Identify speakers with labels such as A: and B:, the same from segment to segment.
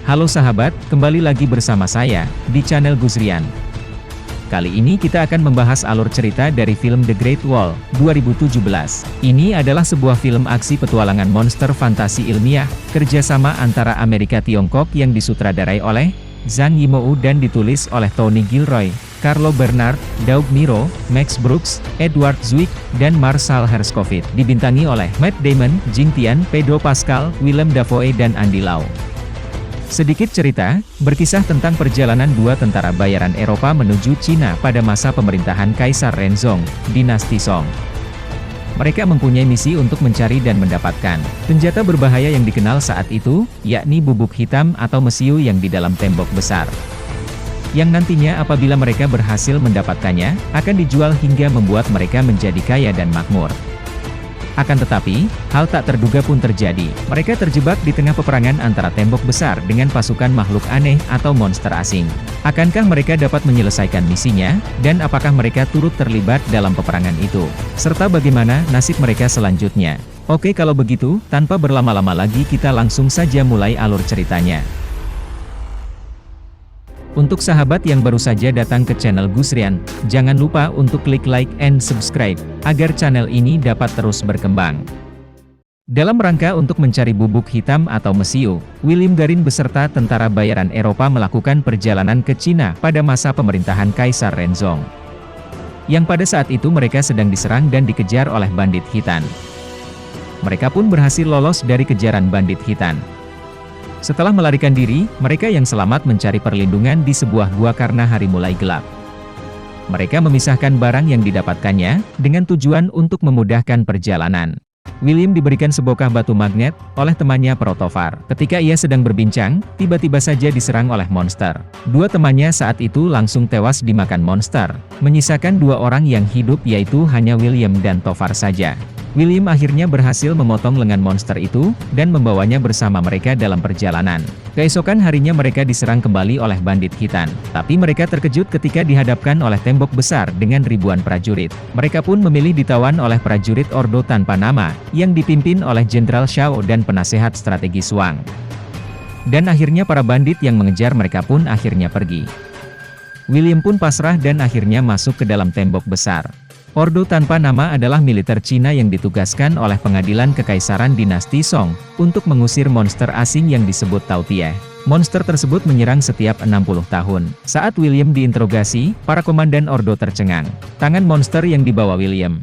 A: Halo sahabat, kembali lagi bersama saya, di channel Gusrian. Kali ini kita akan membahas alur cerita dari film The Great Wall, 2017. Ini adalah sebuah film aksi petualangan monster fantasi ilmiah, kerjasama antara Amerika Tiongkok yang disutradarai oleh Zhang Yimou dan ditulis oleh Tony Gilroy, Carlo Bernard, Doug Miro, Max Brooks, Edward Zwick, dan Marshall Herskovits. Dibintangi oleh Matt Damon, Jing Tian, Pedro Pascal, Willem Dafoe dan Andy Lau. Sedikit cerita, berkisah tentang perjalanan dua tentara bayaran Eropa menuju Cina pada masa pemerintahan Kaisar Renzong, dinasti Song. Mereka mempunyai misi untuk mencari dan mendapatkan senjata berbahaya yang dikenal saat itu, yakni bubuk hitam atau mesiu yang di dalam tembok besar. Yang nantinya apabila mereka berhasil mendapatkannya, akan dijual hingga membuat mereka menjadi kaya dan makmur. Akan tetapi, hal tak terduga pun terjadi. Mereka terjebak di tengah peperangan antara tembok besar dengan pasukan makhluk aneh atau monster asing. Akankah mereka dapat menyelesaikan misinya, dan apakah mereka turut terlibat dalam peperangan itu? Serta bagaimana nasib mereka selanjutnya? Oke, kalau begitu, tanpa berlama-lama lagi kita langsung saja mulai alur ceritanya. Untuk sahabat yang baru saja datang ke channel Gusrian, jangan lupa untuk klik like and subscribe, agar channel ini dapat terus berkembang. Dalam rangka untuk mencari bubuk hitam atau mesiu, William Garin beserta tentara bayaran Eropa melakukan perjalanan ke Cina pada masa pemerintahan Kaisar Renzong. Yang pada saat itu mereka sedang diserang dan dikejar oleh bandit Khitan. Mereka pun berhasil lolos dari kejaran bandit Khitan. Setelah melarikan diri, mereka yang selamat mencari perlindungan di sebuah gua karena hari mulai gelap. Mereka memisahkan barang yang didapatkannya, dengan tujuan untuk memudahkan perjalanan. William diberikan sebongkah batu magnet, oleh temannya Protovar. Ketika ia sedang berbincang, tiba-tiba saja diserang oleh monster. Dua temannya saat itu langsung tewas dimakan monster, menyisakan dua orang yang hidup yaitu hanya William dan Tovar saja. William akhirnya berhasil memotong lengan monster itu, dan membawanya bersama mereka dalam perjalanan. Keesokan harinya mereka diserang kembali oleh bandit Khitan. Tapi mereka terkejut ketika dihadapkan oleh tembok besar dengan ribuan prajurit. Mereka pun memilih ditawan oleh prajurit Ordo tanpa nama, yang dipimpin oleh Jenderal Shao dan penasehat strategi Wang. Dan akhirnya para bandit yang mengejar mereka pun akhirnya pergi. William pun pasrah dan akhirnya masuk ke dalam tembok besar. Ordo tanpa nama adalah militer Cina yang ditugaskan oleh pengadilan kekaisaran dinasti Song, untuk mengusir monster asing yang disebut Tao Tie. Monster tersebut menyerang setiap 60 tahun. Saat William diinterogasi, para komandan Ordo tercengang. Tangan monster yang dibawa William.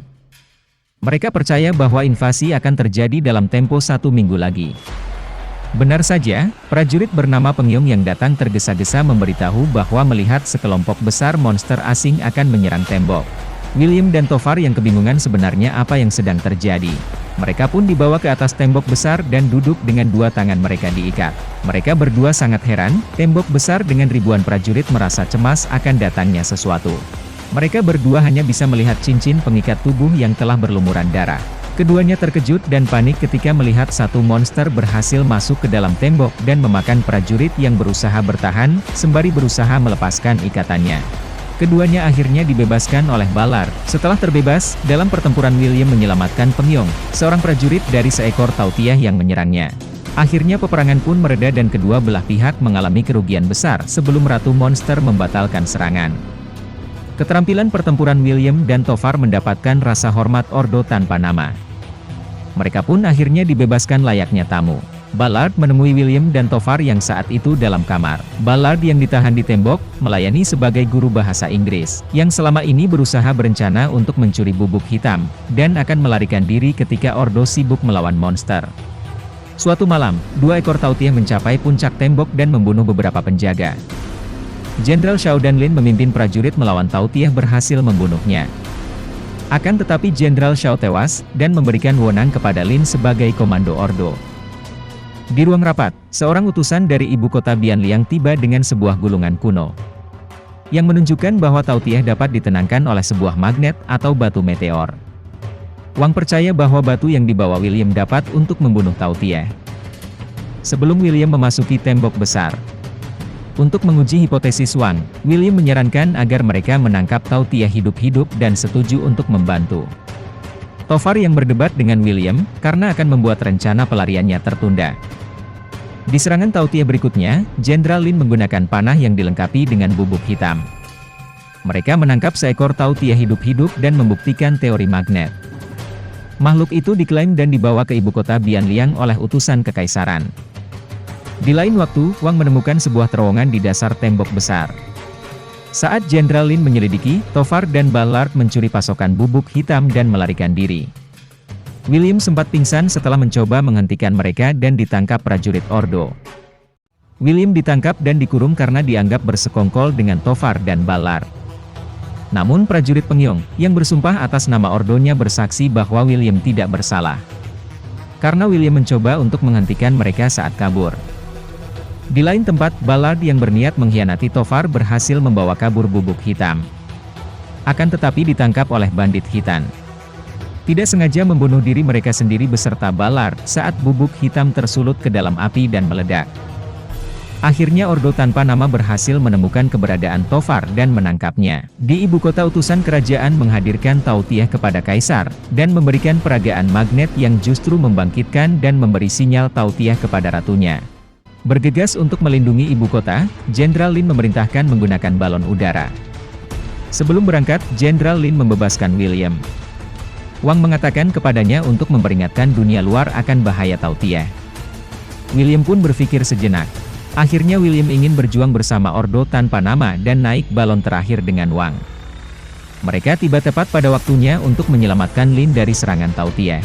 A: Mereka percaya bahwa invasi akan terjadi dalam tempo 1 minggu lagi. Benar saja, prajurit bernama Pengyong yang datang tergesa-gesa memberitahu bahwa melihat sekelompok besar monster asing akan menyerang tembok. William dan Tovar yang kebingungan sebenarnya apa yang sedang terjadi. Mereka pun dibawa ke atas tembok besar dan duduk dengan dua tangan mereka diikat. Mereka berdua sangat heran, tembok besar dengan ribuan prajurit merasa cemas akan datangnya sesuatu. Mereka berdua hanya bisa melihat cincin pengikat tubuh yang telah berlumuran darah. Keduanya terkejut dan panik ketika melihat satu monster berhasil masuk ke dalam tembok dan memakan prajurit yang berusaha bertahan, sembari berusaha melepaskan ikatannya. Keduanya akhirnya dibebaskan oleh Ballard. Setelah terbebas, dalam pertempuran William menyelamatkan Pengyong, seorang prajurit dari seekor Tao Tie yang menyerangnya. Akhirnya peperangan pun mereda dan kedua belah pihak mengalami kerugian besar sebelum Ratu Monster membatalkan serangan. Keterampilan pertempuran William dan Tovar mendapatkan rasa hormat Ordo tanpa nama. Mereka pun akhirnya dibebaskan layaknya tamu. Ballard menemui William dan Tovar yang saat itu dalam kamar. Ballard yang ditahan di tembok, melayani sebagai guru bahasa Inggris, yang selama ini berusaha berencana untuk mencuri bubuk hitam, dan akan melarikan diri ketika Ordo sibuk melawan monster. Suatu malam, dua ekor Tao Tie mencapai puncak tembok dan membunuh beberapa penjaga. Jenderal Shao dan Lin memimpin prajurit melawan Tao Tie berhasil membunuhnya. Akan tetapi Jenderal Shao tewas, dan memberikan wewenang kepada Lin sebagai komando Ordo. Di ruang rapat, seorang utusan dari ibu kota Bianliang tiba dengan sebuah gulungan kuno, yang menunjukkan bahwa Tao Tie dapat ditenangkan oleh sebuah magnet atau batu meteor. Wang percaya bahwa batu yang dibawa William dapat untuk membunuh Tao Tie. Sebelum William memasuki tembok besar, untuk menguji hipotesis Wang, William menyarankan agar mereka menangkap Tao Tie hidup-hidup dan setuju untuk membantu. Tovar yang berdebat dengan William, karena akan membuat rencana pelariannya tertunda. Di serangan Tautiyah berikutnya, Jenderal Lin menggunakan panah yang dilengkapi dengan bubuk hitam. Mereka menangkap seekor Tautiyah hidup-hidup dan membuktikan teori magnet. Makhluk itu diklaim dan dibawa ke ibu kota Bianliang oleh utusan kekaisaran. Di lain waktu, Wang menemukan sebuah terowongan di dasar tembok besar. Saat Jenderal Lin menyelidiki, Tovar dan Ballard mencuri pasokan bubuk hitam dan melarikan diri. William sempat pingsan setelah mencoba menghentikan mereka dan ditangkap prajurit Ordo. William ditangkap dan dikurung karena dianggap bersekongkol dengan Tovar dan Ballard. Namun prajurit Pengyong, yang bersumpah atas nama Ordonya bersaksi bahwa William tidak bersalah. Karena William mencoba untuk menghentikan mereka saat kabur. Di lain tempat, Ballard yang berniat mengkhianati Tovar berhasil membawa kabur bubuk hitam. Akan tetapi ditangkap oleh bandit Khitan. Tidak sengaja membunuh diri mereka sendiri beserta Ballard saat bubuk hitam tersulut ke dalam api dan meledak. Akhirnya Ordo tanpa nama berhasil menemukan keberadaan Tovar dan menangkapnya. Di ibu kota utusan kerajaan menghadirkan Tautiyah kepada Kaisar, dan memberikan peragaan magnet yang justru membangkitkan dan memberi sinyal Tautiyah kepada ratunya. Bergegas untuk melindungi ibu kota, Jenderal Lin memerintahkan menggunakan balon udara. Sebelum berangkat, Jenderal Lin membebaskan William. Wang mengatakan kepadanya untuk memperingatkan dunia luar akan bahaya Tautiyah. William pun berpikir sejenak. Akhirnya William ingin berjuang bersama Ordo tanpa nama dan naik balon terakhir dengan Wang. Mereka tiba tepat pada waktunya untuk menyelamatkan Lin dari serangan Tautiyah.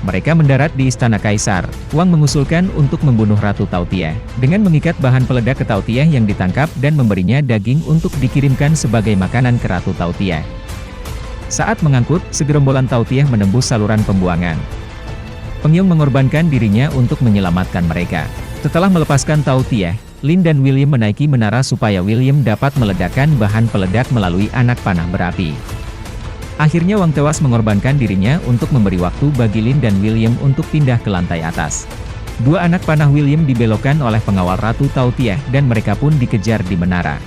A: Mereka mendarat di istana Kaisar. Wang mengusulkan untuk membunuh Ratu Tautiyah, dengan mengikat bahan peledak ke Tautiyah yang ditangkap dan memberinya daging untuk dikirimkan sebagai makanan ke Ratu Tautiyah. Saat mengangkut, segerombolan Tautiyah menembus saluran pembuangan. Pengyong mengorbankan dirinya untuk menyelamatkan mereka. Setelah melepaskan Tautiyah, Lin dan William menaiki menara supaya William dapat meledakkan bahan peledak melalui anak panah berapi. Akhirnya Wang tewas mengorbankan dirinya untuk memberi waktu bagi Lin dan William untuk pindah ke lantai atas. Dua anak panah William dibelokkan oleh pengawal Ratu Tautiyah dan mereka pun dikejar di menara.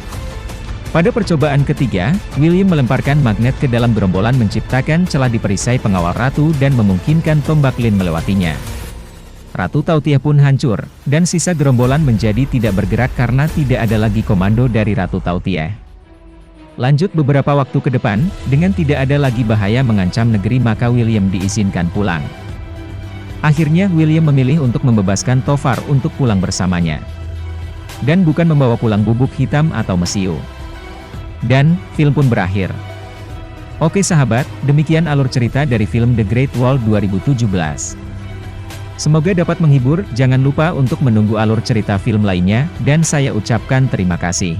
A: Pada percobaan ketiga, William melemparkan magnet ke dalam gerombolan menciptakan celah di perisai pengawal Ratu dan memungkinkan tombak Lin melewatinya. Ratu Tautiyah pun hancur, dan sisa gerombolan menjadi tidak bergerak karena tidak ada lagi komando dari Ratu Tautiyah. Lanjut beberapa waktu ke depan, dengan tidak ada lagi bahaya mengancam negeri maka William diizinkan pulang. Akhirnya William memilih untuk membebaskan Tovar untuk pulang bersamanya. Dan bukan membawa pulang bubuk hitam atau mesiu. Dan, film pun berakhir. Oke sahabat, demikian alur cerita dari film The Great Wall 2017. Semoga dapat menghibur, jangan lupa untuk menunggu alur cerita film lainnya, dan saya ucapkan terima kasih.